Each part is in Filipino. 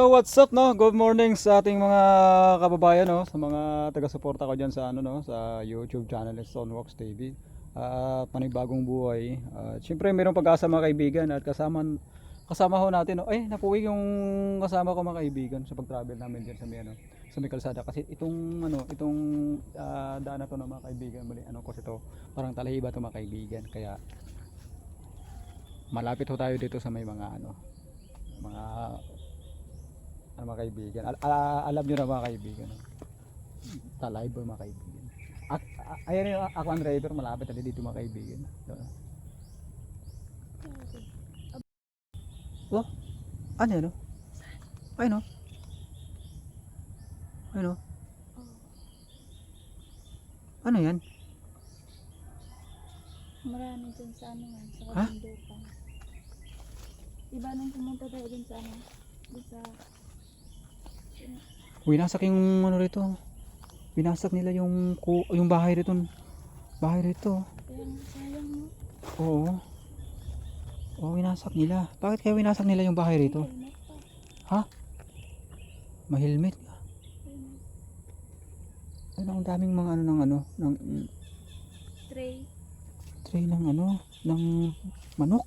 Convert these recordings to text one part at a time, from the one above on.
So what's up no? Good morning sa ating mga kababayan no, sa mga taga-suporta ko diyan sa ano no, sa YouTube channel ni Stoneworks TV. Panibagong buhay. Siyempre mayroong pag-asa mga kaibigan at kasama ho natin no. Ay, napuwi yung kasama ko mga kaibigan sa pag-travel namin diyan sa may ano, sa may kalsada kasi itong daan na to no, mga kaibigan, mali ano kasi to, parang Talahiba to mga kaibigan. Kaya malapit ho tayo dito sa may mga mga mga kaibigan. Alam niyo na mga kaibigan. Talaybo mga kaibigan. Ayan yung ako ang driver, malapit na dito mga kaibigan. Oh, ano yan oh? Ay no? Ay no? Ano yan? Marami dun sa ano yan, sa Ha? kabundukan. Diba nung pumunta tayo dun sa ano, dun sa, Winasak yung ano rito. Winasak nila yung bahay rito. Bahay rito. kaya nga sayang mo, Oo. Oo, winasak nila. Bakit kaya winasak nila yung bahay rito? helmet pa. Ha? Mahilmet. Helmet. Ano ang daming mga ano ng ng Tray. tray ng ng manok.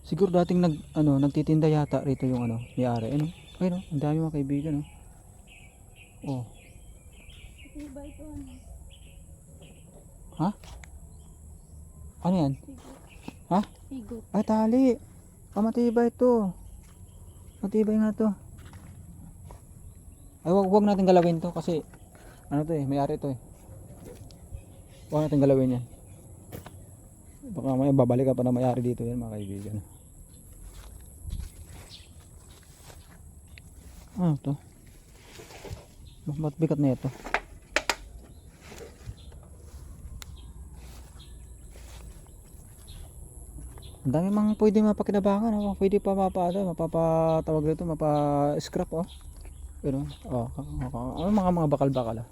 Siguro dating nagtitinda yata rito yung may-ari. Ayun, ang dami mga kaibigan oh. Diba ito ano, Ha? Ano yan? higot. Ha? Higot. Ay, tali. Matibay ito. Matibay nga to. Ay, wag natin galawin to kasi ano to may-ari to Wag natin galawin yan. Baka may babalik pa na may-ari dito yan mga kaibigan. Ano to? Ba't bigat na ito? Ang dami mang pwede mapakinabangan, pwede pa mapapatawag dito, mapa-scrap Pero mga bakal-bakal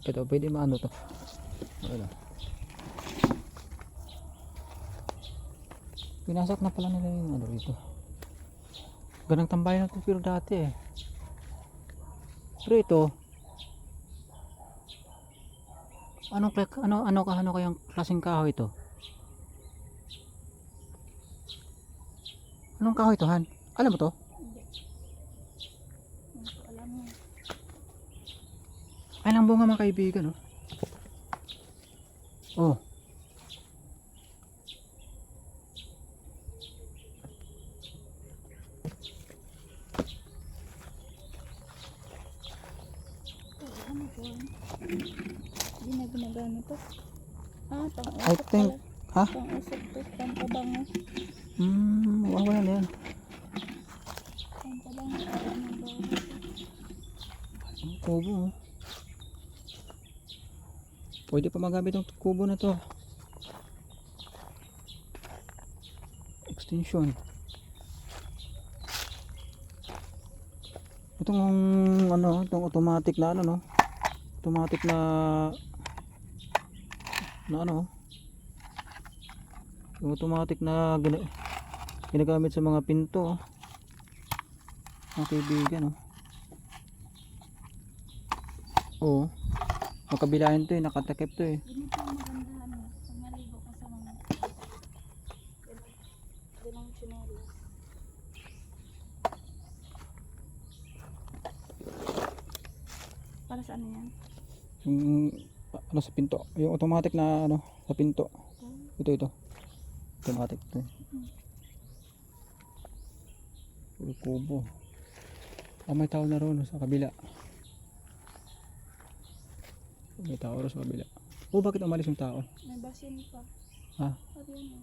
Ito pwede maano to. Ano? Pinasak na pala nila yung dito. Ganang tambay na to pero dati Pero ito ano kayang klaseng kahoy ito? Anong kahoy to, Han? Alam mo to? Hindi. Hindi ko alam mo. Ay, lang bunga mga kaibigan Oh. Ano po? Hindi na ginagamit to. I Pang-usap think, pala. ha? Pang-usap to, pang-pabango. Wala na yan. Pang-pabango, parang ng bahay. Ang kubo Pwede pa magamit yung kubo na to. Extension. Itong automatic na automatic na yung automatic na ginagamit sa mga pinto mga kaibigan Oo. Makabilahin to nakatakip to Ganito ang maganda ano, pag maligo ka sa mga ganang tsinelas. Para saan yan? Yung sa pinto, yung automatic na sa pinto. Ito automatic to kubo. May tao na roon sa kabila. May tao rin sa kabila. Bakit umalis yung tao? May basin pa. Ha? Sabi yan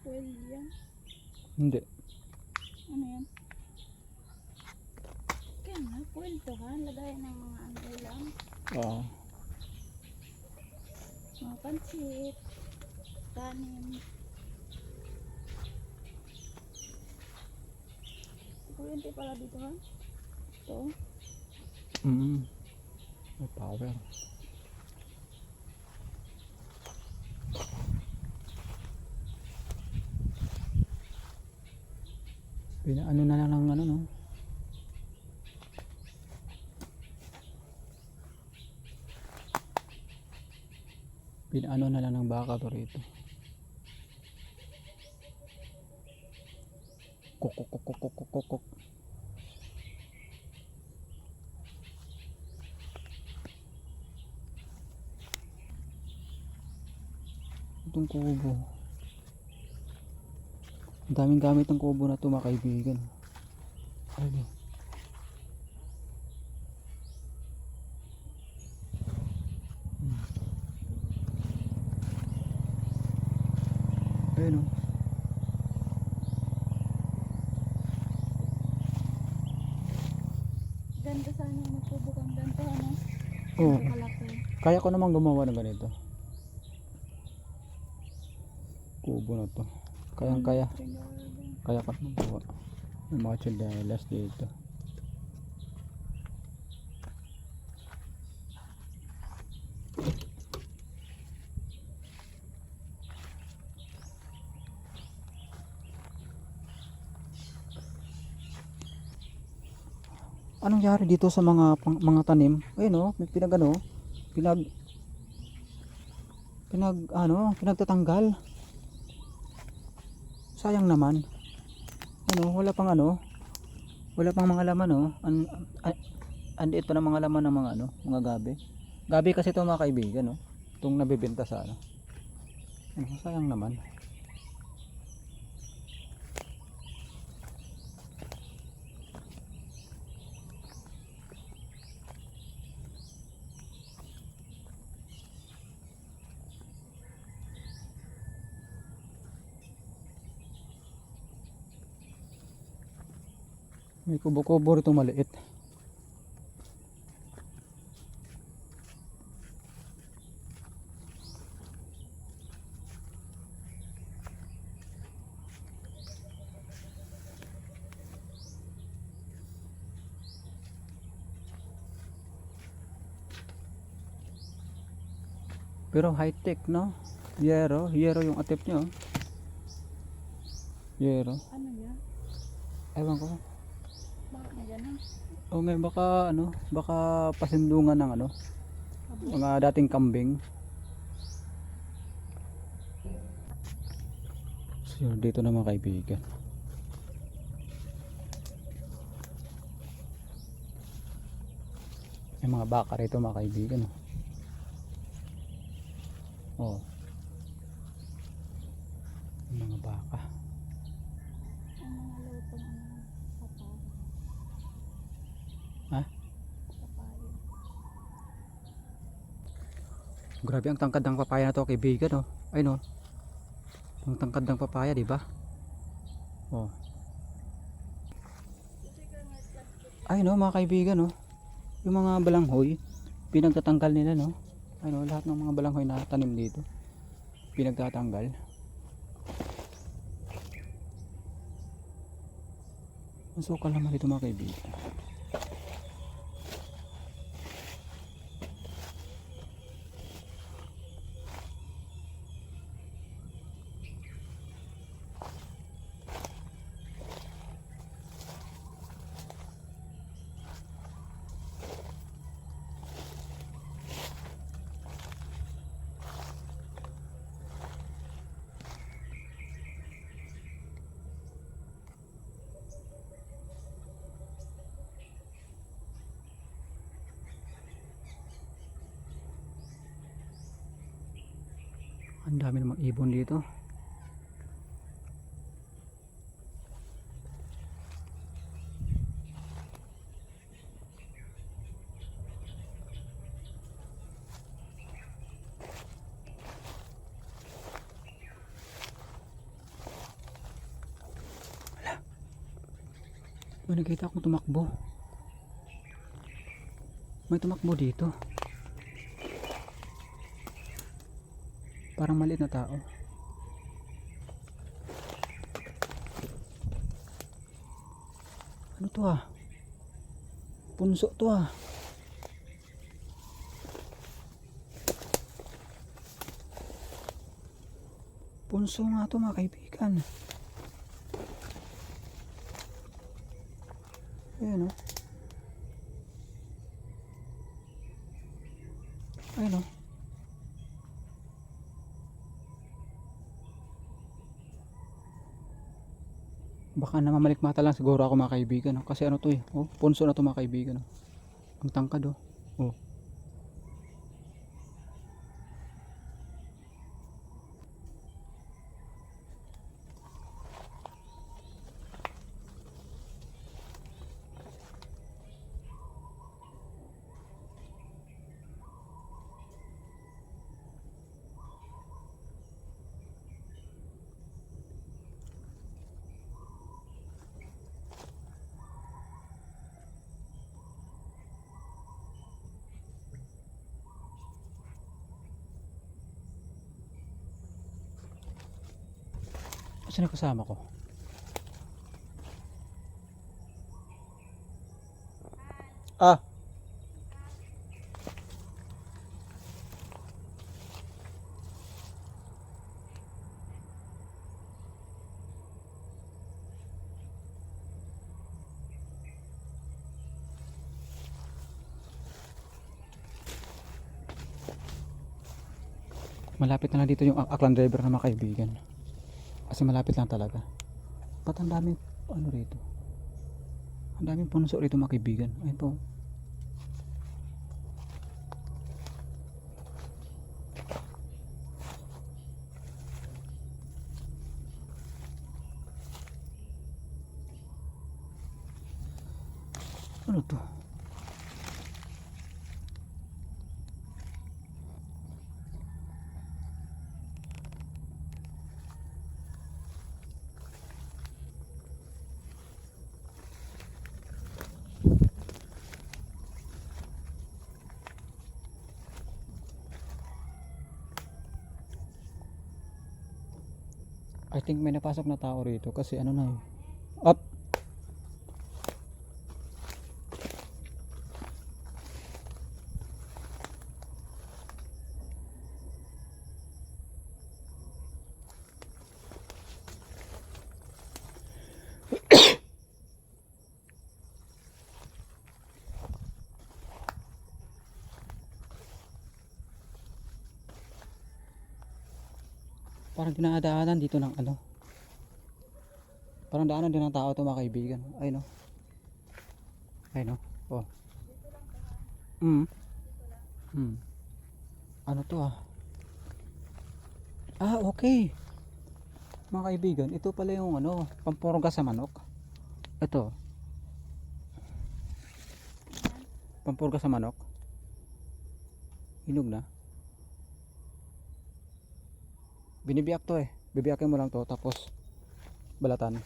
Well, yan. Hindi. Ano yan? Kaya nga, pwede to ha. Lagay ng mga ano lang. Oo. Mga pansit. Kanin. Kuryente pala dito ha. Ito. Mm. May power. Pinaano na lang ng ano no. Pinaano na lang ng baka to rito. Kok kok kok kok kok kok kok. Itong kubo. Ang daming gamit ng kubo na to mga kaibigan. Ayun. Ayun oh. Ganda sana yung magkubo kang ganito, ano? Oo. Kalaki. Kaya ko namang gumawa ng ganito. Kubo na to. Kayang kaya. Kaya ko namang gawa. May mga tsinelas dito. Anong nangyari dito sa mga tanim? Ayun oh, may pinagtatanggal. Sayang naman. Ano, wala pang mga laman oh. Andiit pa ng mga laman ng mga gabi. Gabi kasi ito mga kaibigan oh. Itong nabibenta sa ano. Ano, sayang naman. May kubo-kubo rito maliit. Pero high tech no? Yero yung atip nyo. Yero. Ano niya? Ewan ko. Bakit na gano'n? O may baka pasindungan ng mga dating kambing. So yun, dito na mga kaibigan. May mga baka rito mga kaibigan. Oh. May mga baka. Ang mga lutong ano, papaya. Ha? Papaya. Grabe ang tangkad ng papaya na to kaibigan oh. Ay no. Ang tangkad ng papaya, di ba? Oh. Ay no mga kaibigan no. Yung mga balanghoy pinagtatanggal nila no. Ano, lahat ng mga balanghoy na tanim dito pinagtatanggal. Masukal naman dito mga kaibigan. Ang dami namang ibon dito. May nakita akong tumakbo. May tumakbo dito. Parang maliit na tao. Ano to ah? Punso to ah. Punso nga to mga kaibigan. Ayan o. Ayan o. Baka namamalikmata lang siguro ako mga kaibigan. Oh. Kasi ano to eh. Oh, punso na to mga kaibigan. Oh. Ang tangkad oh. Oh. Saan yung kasama ko? Ah. Malapit na lang dito yung Aklan driver na mga kaibigan. Kasi malapit lang talaga. Ba't ang daming ano rito? Ang daming punso rito mga kaibigan. Ayun po. Ano to? I think may napasok na tao rito kasi ano na eh. Up. Parang dinadaanan dito ng ano. Parang daanan din ng tao to mga kaibigan. Ay no. Ay no. Oh. Ano to ah? Ah, okay. Mga kaibigan, ito pala yung ano, pampurga sa manok. Ito. Pampurga sa manok. Hinog na. Binibiyak to eh. Bibiyakin mo lang to tapos balatan.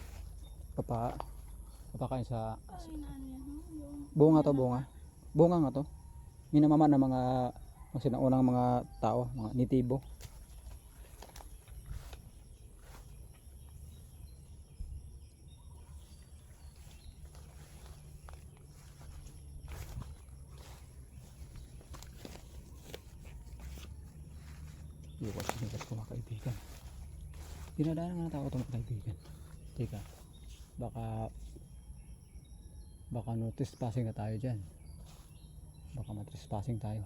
Papakain sa bunga to, bunga. Bunga nga to. Minamama ng mga sinaunang mga tao, mga nitibo. Iwas ko mga kaibigan. Dinadaanan nga ng tao ito mga kaibigan. Teka, baka no trespassing na tayo dyan. Baka matrespassing tayo.